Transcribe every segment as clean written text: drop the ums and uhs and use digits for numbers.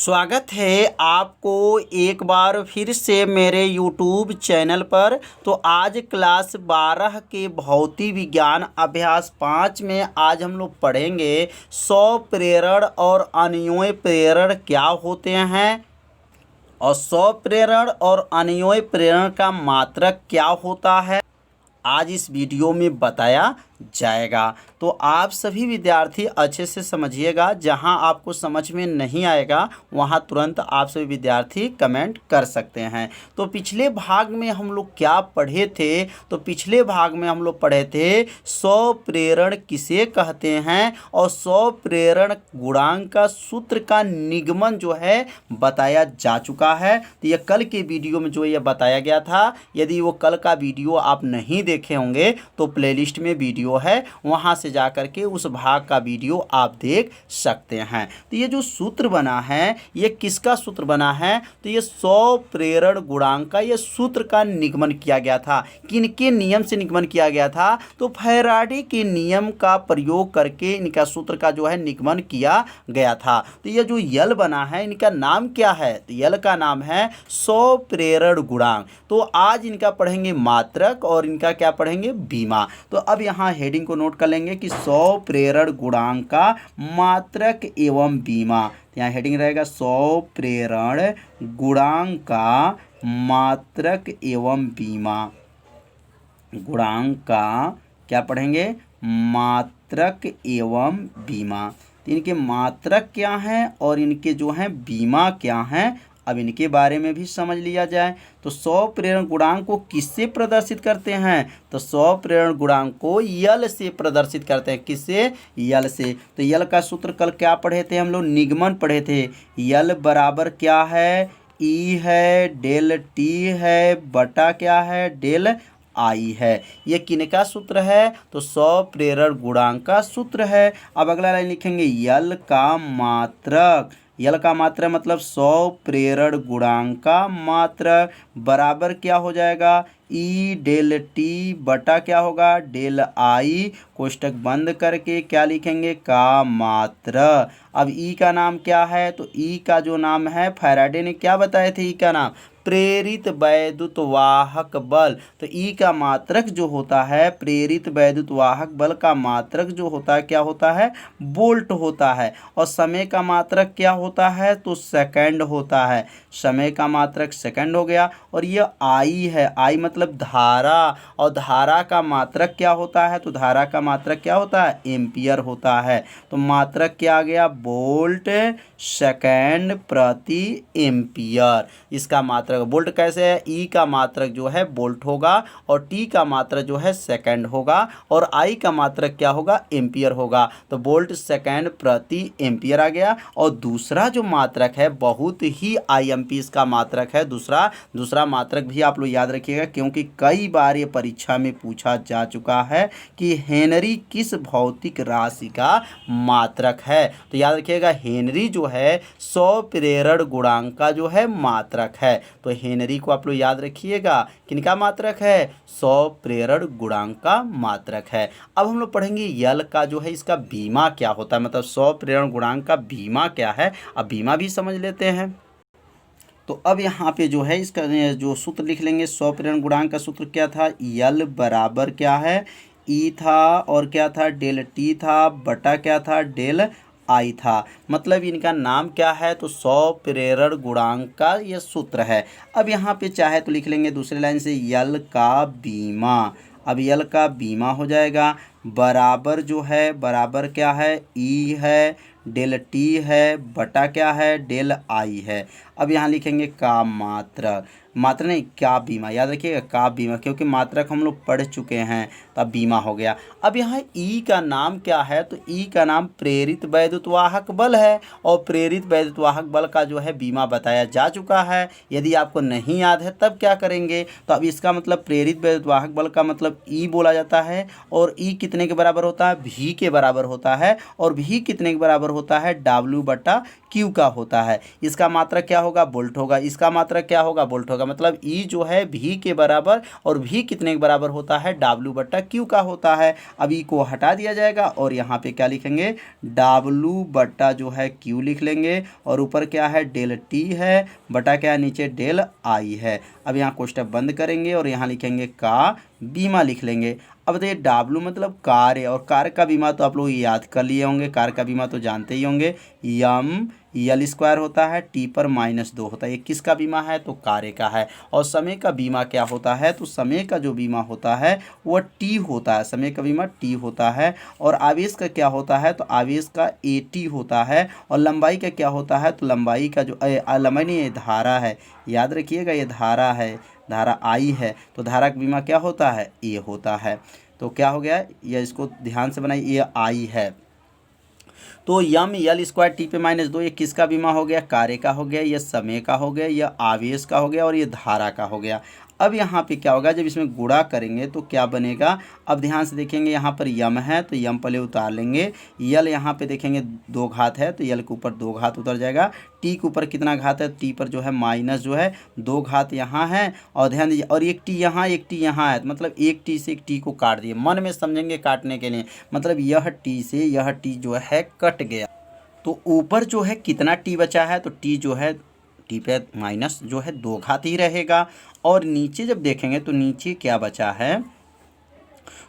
स्वागत है आपको एक बार फिर से मेरे YouTube चैनल पर। तो आज क्लास 12 के भौतिक विज्ञान अभ्यास 5 में आज हम लोग पढ़ेंगे स्वप्रेरण और अन्योन्य प्रेरण क्या होते हैं और स्वप्रेरण और अन्योन्य प्रेरण का मात्रक क्या होता है, आज इस वीडियो में बताया जाएगा। तो आप सभी विद्यार्थी अच्छे से समझिएगा, जहां आपको समझ में नहीं आएगा वहां तुरंत आप सभी विद्यार्थी कमेंट कर सकते हैं। तो पिछले भाग में हम लोग क्या पढ़े थे, तो पिछले भाग में हम लोग पढ़े थे स्वप्रेरण किसे कहते हैं और स्वप्रेरण गुणांक का सूत्र का निगमन जो है बताया जा चुका है। तो यह कल के वीडियो में जो यह बताया गया था, यदि वो कल का वीडियो आप नहीं देखे होंगे तो प्लेलिस्ट में वीडियो है, वहां से जाकर के उस भाग का वीडियो आप देख सकते हैं। तो ये जो सूत्र बना है ये किसका सूत्र बना है, तो ये स्वप्रेरण गुणांक का ये सूत्र का निगमन किया गया था। किनके नियम से निगमन किया गया था, तो फैराडे के नियम का प्रयोग करके इनका सूत्र का जो है निगमन किया गया था। तो ये जो यल बना है इनका नाम क्या है, तो यल का नाम है स्वप्रेरण गुणांक। तो आज इनका पढ़ेंगे मात्रक और इनका क्या पढ़ेंगे, बीमा। तो अब यहाँ हेडिंग को नोट कर लेंगे कि स्वप्रेरण गुणांक का मात्रक एवं बीमा। यहाँ हेडिंग रहेगा स्वप्रेरण गुणांक का मात्रक एवं बीमा। गुणांक का क्या पढ़ेंगे, मात्रक एवं बीमा। तो इनके मात्रक क्या हैं और इनके जो हैं बीमा क्या हैं, अब इनके बारे में भी समझ लिया जाए। तो स्वप्रेरण गुणांक को किससे प्रदर्शित करते हैं, तो स्वप्रेरण गुणांक को यल से प्रदर्शित करते हैं। किससे, यल से। तो यल का सूत्र कल क्या पढ़े थे हम लोग, निगमन पढ़े थे। यल बराबर क्या है, ई है डेल टी है बटा क्या है, डेल आई है। ये किनका सूत्र है, तो स्वप्रेरण गुणांक का सूत्र है। अब अगला लाइन लिखेंगे यल का मात्रक। यल का मात्रक मतलब स्वप्रेरण गुणांक का मात्रक बराबर क्या हो जाएगा, ई डेल टी बटा क्या होगा, डेल आई, कोष्टक बंद करके क्या लिखेंगे, का मात्रक। अब ई का नाम क्या है, तो ई का जो नाम है फैराडे ने क्या बताए थे, ई का नाम प्रेरित वैद्युत वाहक बल। तो ई का मात्रक जो होता है, प्रेरित वैद्युत वाहक बल का मात्रक जो होता है क्या होता है, वोल्ट होता है। और समय का मात्रक क्या होता है, तो सेकंड होता है। समय का मात्रक सेकंड हो गया। और ये आई है, आई मतलब धारा, और धारा का मात्रक क्या होता है, तो धारा का मात्रक क्या होता है, एम्पियर होता है। तो मात्रक क्या आ गया, वोल्ट सेकंड प्रति एम्पियर। इसका मात्रक वोल्ट कैसे है, ई का मात्रक जो है वोल्ट होगा और टी का मात्रक जो है सेकंड होगा और आई का मात्रक क्या होगा, एम्पियर होगा। तो वोल्ट सेकंड प्रति एम्पियर आ गया। और दूसरा जो मात्रक है बहुत ही आईएमपी इसका मात्रक है। दूसरा मात्रक भी आप लोग याद रखिएगा, क्योंकि कई बार ये परीक्षा में पूछा जा चुका है कि हेनरी किस भौतिक राशि का मात्रक है। तो याद रखिएगा हेनरी जो है स्वप्रेरण गुणांक का जो है मात्रक है। तो हेनरी को आप लोग याद रखिएगा, किनका मात्रक है, स्वप्रेरण गुणांक का मात्रक है। अब हम लोग पढ़ेंगे यल का जो है इसका बीमा क्या होता है, मतलब स्वप्रेरण गुणांक का बीमा क्या है। अब बीमा भी समझ लेते हैं। तो अब यहाँ पे जो है इसका जो सूत्र लिख लेंगे, स्वप्रेरण गुणांक का सूत्र क्या था, यल बराबर क्या है, ई था और क्या था, डेल टी था बटा क्या था, डेल आई था। मतलब इनका नाम क्या है, तो स्वप्रेरण गुणांक का यह सूत्र है। अब यहाँ पे चाहे तो लिख लेंगे दूसरी लाइन से यल का बीमा। अब यल का बीमा हो जाएगा बराबर जो है, बराबर क्या है, ई है डेल टी है बटा क्या है, डेल आई है। अब यहाँ लिखेंगे का मात्रक, मात्र नहीं क्या बीमा, याद रखिएगा का बीमा, क्योंकि मात्रक हम लोग पढ़ चुके हैं। तो अब बीमा हो गया। अब यहाँ ई का नाम क्या है, तो ई का नाम प्रेरित वैद्युत वाहक बल है और प्रेरित वैद्युत वाहक बल का जो है बीमा बताया जा चुका है। यदि आपको नहीं याद है तब क्या करेंगे, तो अब इसका मतलब प्रेरित वैद्युत वाहक बल का मतलब ई बोला जाता है और ई कितने के बराबर होता है, भी के बराबर होता है। और भी कितने के बराबर होता है, W बटा Q का होता है। इसका मात्रक क्या होगा, वोल्ट होगा, इसका मात्रक क्या होगा, वोल्ट होगा। मतलब ई जो है भी के बराबर, और भी कितने के बराबर होता है, डब्ल्यू बट्टा क्यू का होता है। अब ई को हटा दिया जाएगा और यहाँ पे क्या लिखेंगे, डब्ल्यू बट्टा जो है क्यू लिख लेंगे, और ऊपर क्या है, डेल टी है, बटा क्या है, नीचे डेल आई है। अब यहाँ कोष्टक बंद करेंगे और यहाँ लिखेंगे का बीमा लिख लेंगे। अब देखिए डब्ल्यू मतलब कार्य, और कार्य का बीमा तो आप लोग याद कर लिए होंगे, कार्य का बीमा तो जानते ही होंगे, यम यल स्क्वायर होता है, टी पर -2 होता है। ये किसका बीमा है, तो कार्य का है। और समय का बीमा क्या होता है, तो समय का जो बीमा होता है वह टी होता है, समय का बीमा टी होता है। और आवेश का क्या होता है, तो आवेश का ए टी होता है। और लंबाई का क्या होता है, तो लंबाई का जो लंबाई नहीं, ये धारा है, याद रखिएगा, ये धारा है, धारा आई है, तो धारा का बीमा क्या होता है, ए होता है। तो क्या हो गया, ये इसको ध्यान से बनाइए, ये आई है। तो यम यल स्क्वायर टी पे -2 ये किसका बीमा हो गया, कार्य का हो गया, ये समय का हो गया, यह आवेश का हो गया, और ये धारा का हो गया। अब यहाँ पे क्या होगा, जब इसमें गुणा करेंगे तो क्या बनेगा, अब ध्यान से देखेंगे, यहाँ पर यम है तो यम पहले उतार लेंगे, यल यहाँ पे देखेंगे 2 घात है तो यल के ऊपर 2 घात उतर जाएगा, टी के ऊपर कितना घात है, टी पर जो है माइनस जो है 2 घात यहाँ है, और ध्यान दीजिए, और एक टी यहाँ एक टी यहाँ है, मतलब एक टी से एक टी को काट दिए, मन में समझेंगे काटने के लिए, मतलब यह टी से यह टी जो है कट गया। तो ऊपर जो है कितना टी बचा है, तो टी जो है टी पे माइनस जो है 2 घात ही रहेगा। और नीचे जब देखेंगे तो नीचे क्या बचा है,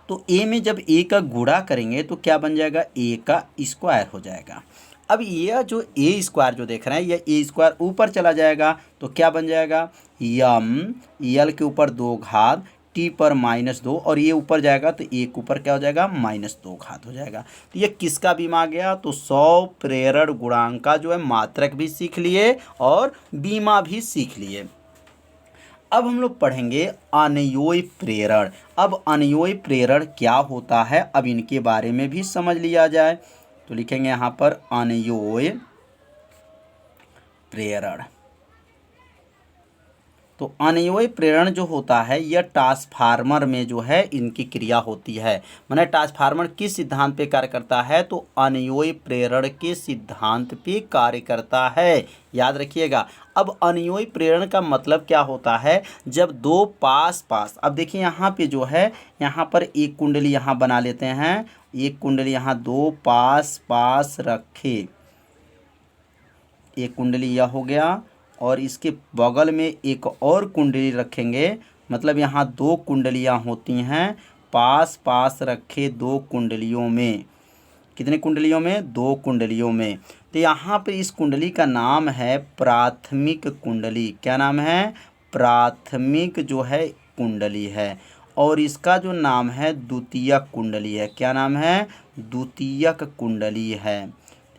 तो ए में जब ए का गुणा करेंगे तो क्या बन जाएगा, ए का स्क्वायर हो जाएगा। अब ये जो ए स्क्वायर जो देख रहे हैं, ये ए स्क्वायर ऊपर चला जाएगा तो क्या बन जाएगा, यम यल के ऊपर 2 घात टी पर -2, और ये ऊपर जाएगा तो ए के ऊपर क्या हो जाएगा, -2 घात हो जाएगा। तो ये किसका बीमा आ गया, तो 100 प्रेरण गुणांक का जो है मात्रक भी सीख लिए और बीमा भी सीख लिए। अब हम लोग पढ़ेंगे अनयोई प्रेरण। अब अनयोई प्रेरण क्या होता है, अब इनके बारे में भी समझ लिया जाए। तो लिखेंगे यहाँ पर अनयोई प्रेरण। तो अनयोई प्रेरण जो होता है, यह ट्रांसफार्मर में जो है इनकी क्रिया होती है। माने ट्रांसफार्मर किस सिद्धांत पे कार्य करता है, तो अनयोई प्रेरण के सिद्धांत पे कार्य करता है, याद रखिएगा। अब अनयोई प्रेरण का मतलब क्या होता है, जब दो पास पास, अब देखिए यहाँ पे जो है, यहाँ पर एक कुंडली यहाँ बना लेते हैं, एक कुंडली यहाँ दो पास पास रखे, एक कुंडली यह हो गया, और इसके बगल में एक और कुंडली रखेंगे, मतलब यहाँ 2 कुंडलियाँ होती हैं, पास पास रखे 2 कुंडलियों में, कितने कुंडलियों में, 2 कुंडलियों में। तो यहाँ पे इस कुंडली का नाम है प्राथमिक कुंडली। क्या नाम है, प्राथमिक जो है कुंडली है। और इसका जो नाम है द्वितीयक कुंडली है। क्या नाम है, द्वितीयक कुंडली है।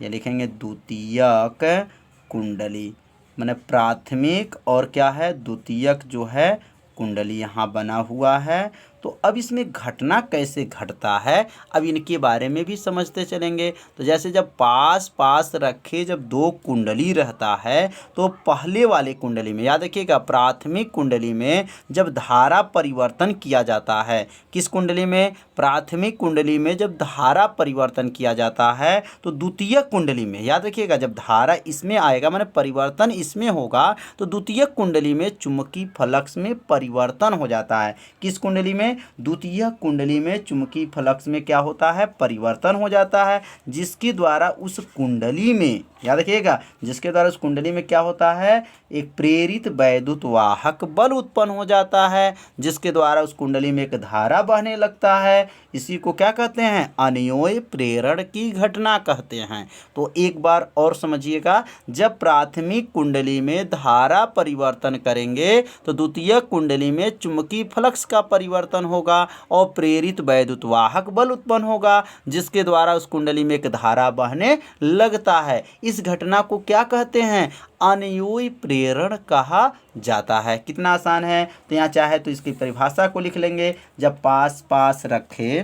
ये लिखेंगे द्वितीयक कुंडली, माने प्राथमिक और क्या है, द्वितीयक जो है कुंडली यहाँ बना हुआ है। तो अब इसमें घटना कैसे घटता है, अब इनके बारे में भी समझते चलेंगे। तो जैसे जब पास पास रखे जब 2 कुंडली रहता है, तो पहले वाले कुंडली में याद रखिएगा, प्राथमिक कुंडली में जब धारा परिवर्तन किया जाता है, किस कुंडली में, प्राथमिक कुंडली में जब धारा परिवर्तन किया जाता है, तो द्वितीयक कुंडली में याद रखिएगा, जब धारा इसमें आएगा माने परिवर्तन इसमें होगा, तो द्वितीयक कुंडली में चुंबकीय फ्लक्स में परिवर्तन हो जाता है। किस कुंडली में, द्वितीय कुंडली में चुंबकीय फ्लक्स में क्या होता है, परिवर्तन हो जाता है, जिसके द्वारा उस कुंडली में, याद रखिएगा, जिसके द्वारा उस कुंडली में क्या होता है, एक प्रेरित वैद्युत वाहक बल उत्पन्न हो जाता है, जिसके द्वारा उस कुंडली में एक धारा बहने लगता है। इसी को क्या कहते हैं, अनयोई प्रेरण की घटना कहते हैं। तो एक बार और समझिएगा, जब प्राथमिक कुंडली में धारा परिवर्तन करेंगे तो द्वितीय कुंडली में चुंबकीय फ्लक्स का परिवर्तन होगा और प्रेरित वैद्युत वाहक बल उत्पन्न होगा, जिसके द्वारा उस कुंडली में एक धारा बहने लगता है। इस घटना को क्या कहते हैं, अनयोई प्रेरण कहा जाता है। कितना आसान है। तो यहाँ चाहे तो इसकी परिभाषा को लिख लेंगे, जब पास पास रखे,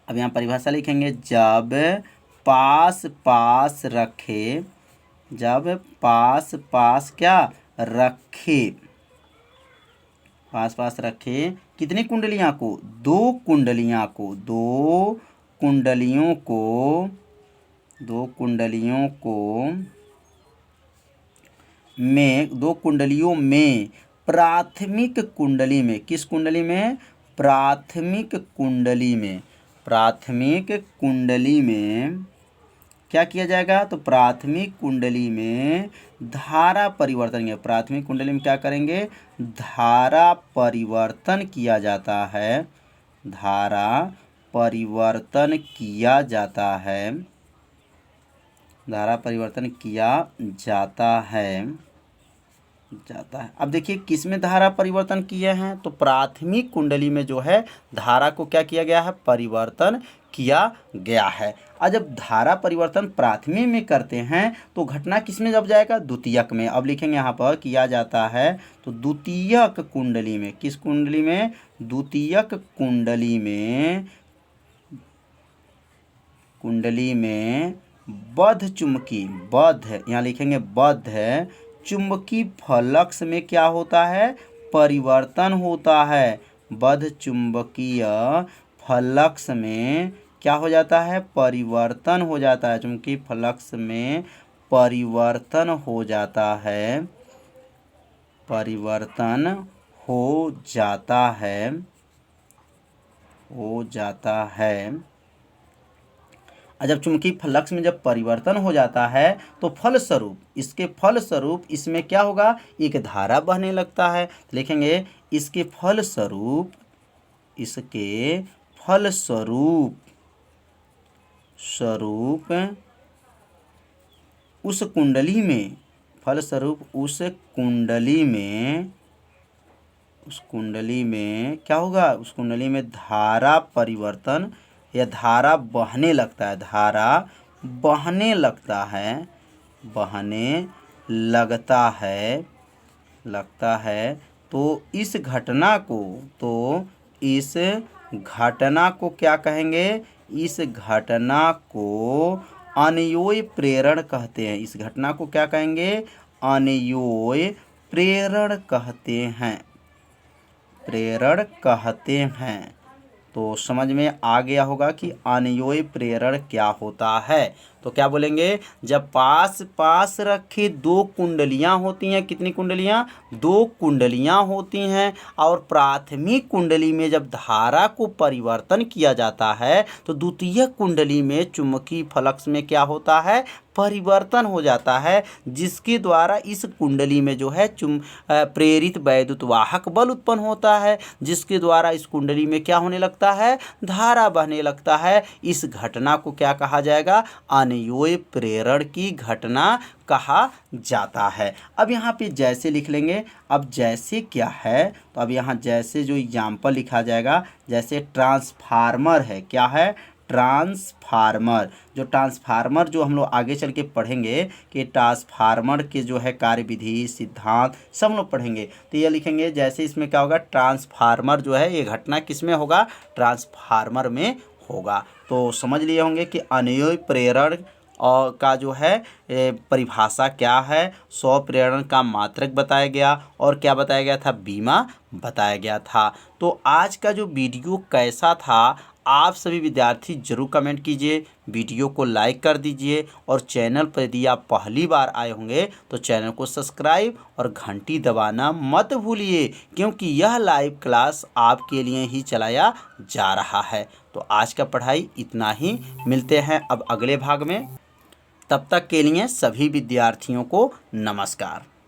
अब यहाँ परिभाषा लिखेंगे, जब पास पास रखे, जब पास पास क्या रखे, पास पास रखे कितनी कुंडलियाँ को, 2 कुंडलियाँ को, 2 कुंडलियों को, 2 कुंडलियों को में, दो कुंडलियों में प्राथमिक कुंडली में, किस कुंडली में? प्राथमिक कुंडली में। प्राथमिक कुंडली में क्या किया जाएगा? तो प्राथमिक कुंडली में धारा परिवर्तन, प्राथमिक कुंडली में क्या करेंगे? धारा परिवर्तन किया जाता है। धारा परिवर्तन किया जाता है। धारा परिवर्तन किया जाता है। अब देखिए किस में धारा परिवर्तन किए हैं? तो प्राथमिक कुंडली में जो है धारा को क्या किया गया है? परिवर्तन किया गया है। और जब धारा परिवर्तन प्राथमिक में करते हैं तो घटना किस में जब जाएगा? द्वितीयक में। अब लिखेंगे यहाँ पर किया जाता है तो द्वितीयक कुंडली में। किस कुंडली में? द्वितीयक कुंडली में। कुंडली में बद्ध चुंबकी, बद्ध, यहाँ लिखेंगे बद्ध चुंबकीय फ्लक्स में क्या होता है? परिवर्तन होता है। बद्ध चुंबकीय फ्लक्स में क्या हो जाता है? परिवर्तन हो जाता है। चुंबकीय फ्लक्स में परिवर्तन हो जाता है। परिवर्तन हो जाता है। हो जाता है। जब चुंबकीय फ्लक्स में जब परिवर्तन हो जाता है तो फलस्वरूप, इसके फलस्वरूप इसमें क्या होगा? एक धारा बहने लगता है। लिखेंगे इसके फलस्वरूप, इसके फलस्वरूप स्वरूप उस कुंडली में, फलस्वरूप उस कुंडली में, उस कुंडली में क्या होगा? उस कुंडली में धारा परिवर्तन या धारा बहने लगता है। धारा बहने लगता है। बहने लगता है। लगता है। तो इस घटना को, तो इस घटना को क्या कहेंगे? इस घटना को अनुयोयी प्रेरण कहते हैं। इस घटना को क्या कहेंगे? अनुयोयी प्रेरण कहते हैं। प्रेरण कहते हैं। तो समझ में आ गया होगा कि अनुयोयी प्रेरण क्या होता है। तो क्या बोलेंगे? जब पास पास रखी दो कुंडलियां होती हैं, कितनी कुंडलियां? दो कुंडलियां होती हैं, और प्राथमिक कुंडली में जब धारा को परिवर्तन किया जाता है तो द्वितीय कुंडली में चुंबकीय फ्लक्स में क्या होता है? परिवर्तन हो जाता है, जिसके द्वारा इस कुंडली में जो है प्रेरित वैद्युत वाहक बल उत्पन्न होता है, जिसके द्वारा इस कुंडली में क्या होने लगता है? धारा बहने लगता है। इस घटना को क्या कहा जाएगा? अनुयोयी प्रेरण की घटना कहा जाता है। अब यहाँ पे जैसे लिख लेंगे। अब जैसे क्या है? तो अब यहाँ जैसे जो एग्जाम्पल लिखा जाएगा, जैसे ट्रांसफार्मर है। क्या है? ट्रांसफार्मर। जो ट्रांसफार्मर जो हम लोग आगे चल के पढ़ेंगे कि ट्रांसफार्मर के जो है कार्यविधि, सिद्धांत सब लोग पढ़ेंगे। तो ये लिखेंगे जैसे इसमें क्या होगा? ट्रांसफार्मर जो है ये घटना किस में होगा? ट्रांसफार्मर में होगा। तो समझ लिए होंगे कि अनुयोयी प्रेरण और का जो है परिभाषा क्या है। स्वप्रेरण का मात्रक बताया गया, और क्या बताया गया था? बीमा बताया गया था। तो आज का जो वीडियो कैसा था आप सभी विद्यार्थी जरूर कमेंट कीजिए, वीडियो को लाइक कर दीजिए, और चैनल पर यदि आप पहली बार आए होंगे तो चैनल को सब्सक्राइब और घंटी दबाना मत भूलिए, क्योंकि यह लाइव क्लास आपके लिए ही चलाया जा रहा है। तो आज का पढ़ाई इतना ही, मिलते हैं अब अगले भाग में। तब तक के लिए सभी विद्यार्थियों को नमस्कार।